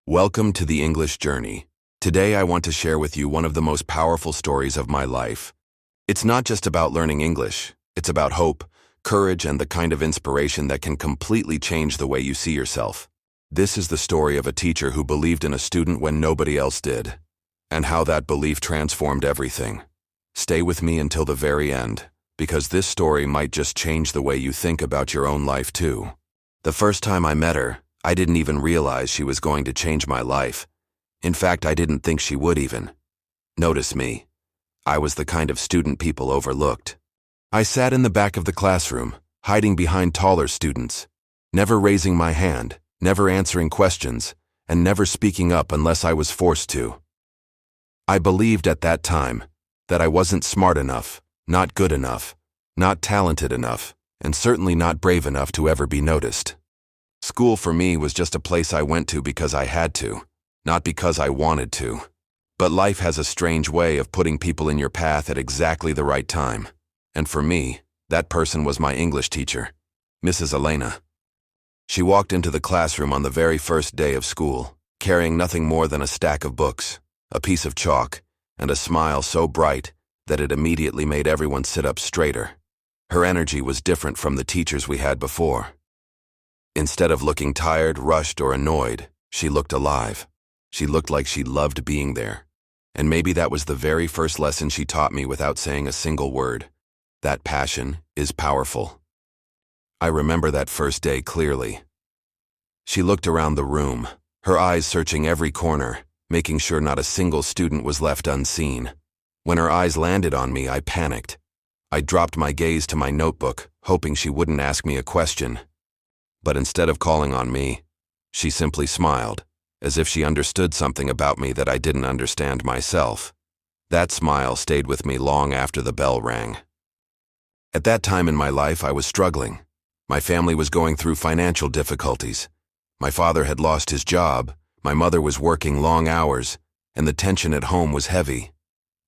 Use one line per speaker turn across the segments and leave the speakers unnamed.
Welcome to the English Journey. Today I want to share with you one of the most powerful stories of my life. It's not just about learning English, it's about hope, courage, and the kind of inspiration that can completely change the way you see yourself. This is the story of a teacher who believed in a student when nobody else did, and how that belief transformed everything. Stay with me until the very end, because this story might just change the way you think about your own life too. The first time I met her, I didn't even realize she was going to change my life. In fact, I didn't think she would even. Notice me. I was the kind of student people overlooked. I sat in the back of the classroom, hiding behind taller students, never raising my hand, never answering questions, and never speaking up unless I was forced to. I believed at that time that I wasn't smart enough, not good enough, not talented enough, and certainly not brave enough to ever be noticed. School for me was just a place I went to because I had to, not because I wanted to. But life has a strange way of putting people in your path at exactly the right time. And for me, that person was my English teacher, Mrs. Elena. She walked into the classroom on the very first day of school, carrying nothing more than a stack of books, a piece of chalk, and a smile so bright that it immediately made everyone sit up straighter. Her energy was different from the teachers we had before. Instead of looking tired, rushed, or annoyed, she looked alive. She looked like she loved being there. And maybe that was the very first lesson she taught me without saying a single word. That passion is powerful. I remember that first day clearly. She looked around the room, her eyes searching every corner, making sure not a single student was left unseen. When her eyes landed on me, I panicked. I dropped my gaze to my notebook, hoping she wouldn't ask me a question. But instead of calling on me, she simply smiled, as if she understood something about me that I didn't understand myself. That smile stayed with me long after the bell rang. At that time in my life, I was struggling. My family was going through financial difficulties. My father had lost his job, my mother was working long hours, and the tension at home was heavy.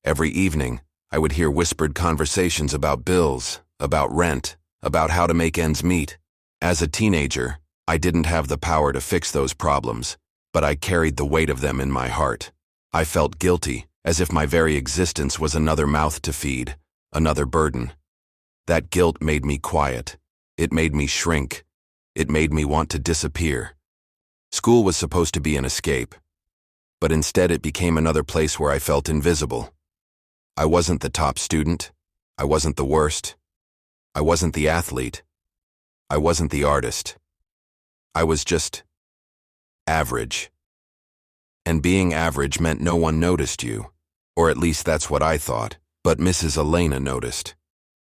Every evening, I would hear whispered conversations about bills, about rent, about how to make ends meet. As a teenager, I didn't have the power to fix those problems, but I carried the weight of them in my heart. I felt guilty, as if my very existence was another mouth to feed, another burden. That guilt made me quiet. It made me shrink. It made me want to disappear. School was supposed to be an escape, but instead it became another place where I felt invisible. I wasn't the top student. I wasn't the worst. I wasn't the athlete. I wasn't the artist. I was just average. And being average meant no one noticed you, or at least that's what I thought, but Mrs. Elena noticed.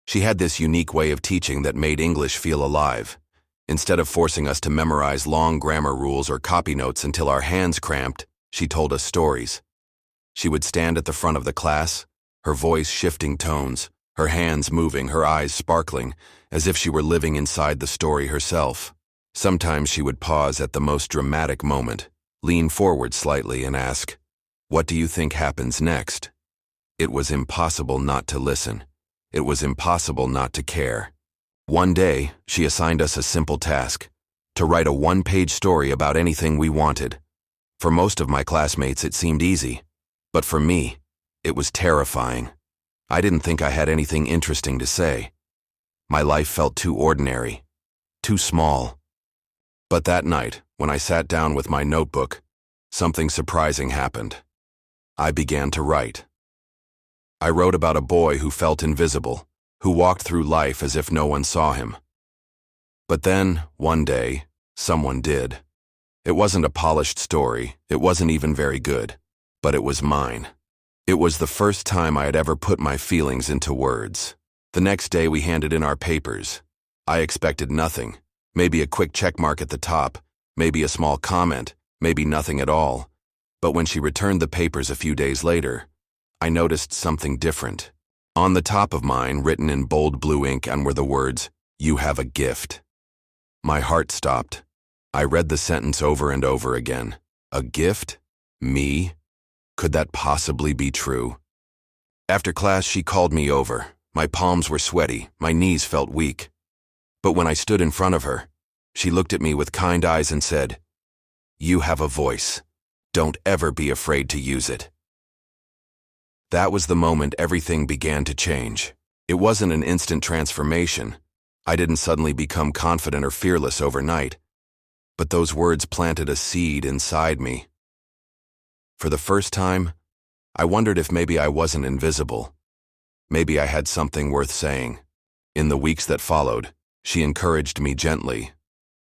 She had this unique way of teaching that made English feel alive. Instead of forcing us to memorize long grammar rules or copy notes until our hands cramped, she told us stories. She would stand at the front of the class, her voice shifting tones, her hands moving, her eyes sparkling, as if she were living inside the story herself. Sometimes she would pause at the most dramatic moment, lean forward slightly and ask, "What do you think happens next?" It was impossible not to listen. It was impossible not to care. One day, she assigned us a simple task, to write a one-page story about anything we wanted. For most of my classmates, it seemed easy, but for me, it was terrifying. I didn't think I had anything interesting to say. My life felt too ordinary, too small. But that night, when I sat down with my notebook, something surprising happened. I began to write. I wrote about a boy who felt invisible, who walked through life as if no one saw him. But then, one day, someone did. It wasn't a polished story, it wasn't even very good, but it was mine. It was the first time I had ever put my feelings into words. The next day we handed in our papers. I expected nothing. Maybe a quick check mark at the top, maybe a small comment, maybe nothing at all. But when she returned the papers a few days later, I noticed something different. On the top of mine, written in bold blue ink, were the words, "You have a gift." My heart stopped. I read the sentence over and over again. A gift? Me? Could that possibly be true? After class, she called me over. My palms were sweaty, my knees felt weak. But when I stood in front of her, she looked at me with kind eyes and said, "You have a voice. Don't ever be afraid to use it. That was the moment everything began to change. It wasn't an instant transformation. I didn't suddenly become confident or fearless overnight, but those words planted a seed inside me. For the first time, I wondered if maybe I wasn't invisible. Maybe I had something worth saying. In the weeks that followed, she encouraged me gently.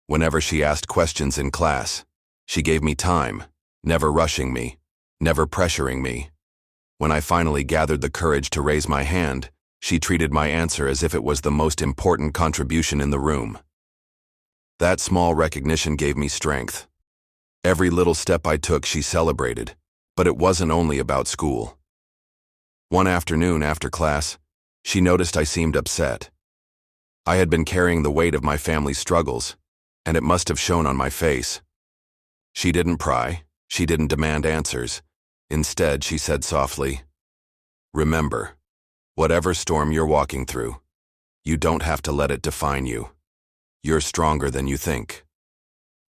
Whenever she asked questions in class, she gave me time, never rushing me, never pressuring me. When I finally gathered the courage to raise my hand, she treated my answer as if it was the most important contribution in the room. That small recognition gave me strength. Every little step I took, she celebrated, but it wasn't only about school. One afternoon after class, she noticed I seemed upset. I had been carrying the weight of my family's struggles, and it must have shown on my face. She didn't pry, she didn't demand answers. Instead, she said softly, "Remember, whatever storm you're walking through, you don't have to let it define you. You're stronger than you think."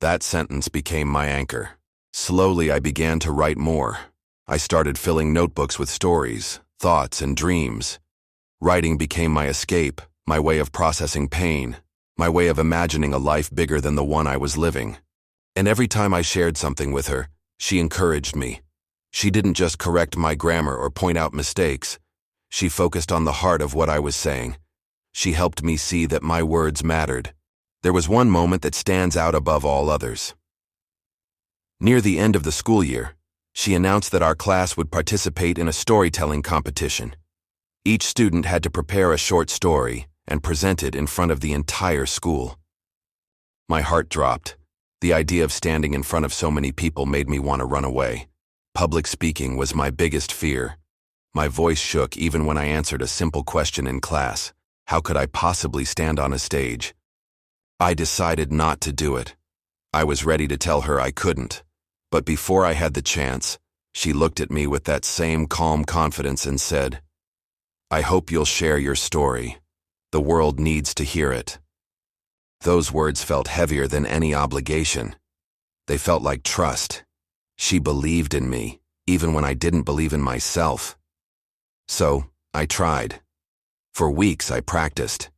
That sentence became my anchor. Slowly, I began to write more. I started filling notebooks with stories, thoughts, and dreams. Writing became my escape, my way of processing pain, my way of imagining a life bigger than the one I was living. And every time I shared something with her, she encouraged me. She didn't just correct my grammar or point out mistakes. She focused on the heart of what I was saying. She helped me see that my words mattered. There was one moment that stands out above all others. Near the end of the school year, she announced that our class would participate in a storytelling competition. Each student had to prepare a short story and present it in front of the entire school. My heart dropped. The idea of standing in front of so many people made me want to run away. Public speaking was my biggest fear. My voice shook even when I answered a simple question in class. How could I possibly stand on a stage? I decided not to do it. I was ready to tell her I couldn't. But before I had the chance, she looked at me with that same calm confidence and said, "I hope you'll share your story. The world needs to hear it." Those words felt heavier than any obligation. They felt like trust. She believed in me, even when I didn't believe in myself. So, I tried. For weeks, I practiced.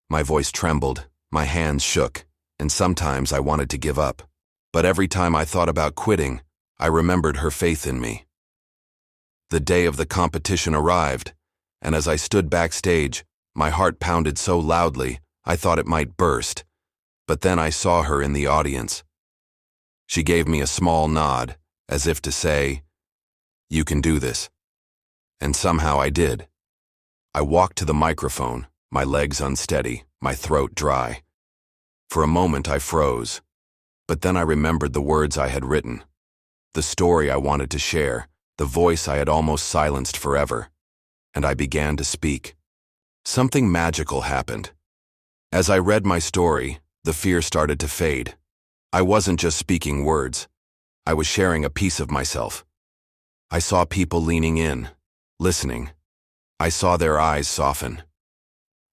My voice trembled, my hands shook, and sometimes I wanted to give up. But every time I thought about quitting, I remembered her faith in me. The day of the competition arrived, and as I stood backstage, my heart pounded so loudly, I thought it might burst. But then I saw her in the audience. She gave me a small nod, as if to say, "You can do this." And somehow I did. I walked to the microphone, my legs unsteady, my throat dry. For a moment I froze, but then I remembered the words I had written, the story I wanted to share, the voice I had almost silenced forever, and I began to speak. Something magical happened. As I read my story, the fear started to fade. I wasn't just speaking words. I was sharing a piece of myself. I saw people leaning in, listening. I saw their eyes soften.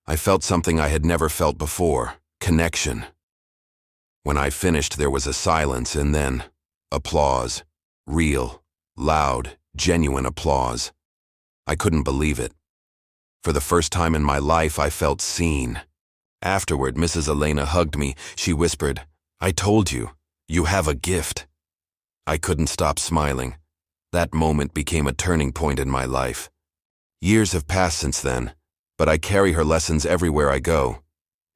I felt something I had never felt before, connection. When I finished, there was a silence and then applause. Real, loud, genuine applause. I couldn't believe it. For the first time in my life, I felt seen. Afterward, Mrs. Elena hugged me. She whispered, "I told you, you have a gift." I couldn't stop smiling. That moment became a turning point in my life. Years have passed since then, but I carry her lessons everywhere I go.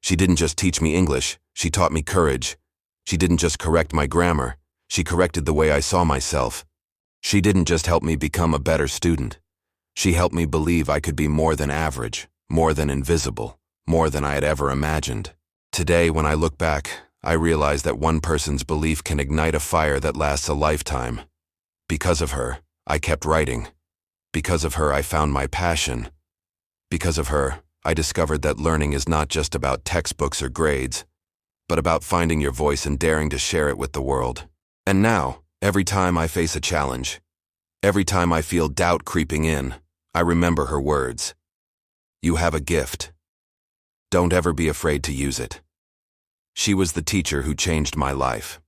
She didn't just teach me English, she taught me courage. She didn't just correct my grammar, she corrected the way I saw myself. She didn't just help me become a better student. She helped me believe I could be more than average, more than invisible, more than I had ever imagined. Today, when I look back, I realize that one person's belief can ignite a fire that lasts a lifetime. Because of her, I kept writing. Because of her, I found my passion. Because of her, I discovered that learning is not just about textbooks or grades, but about finding your voice and daring to share it with the world. And now, every time I face a challenge, every time I feel doubt creeping in, I remember her words. You have a gift. Don't ever be afraid to use it. She was the teacher who changed my life.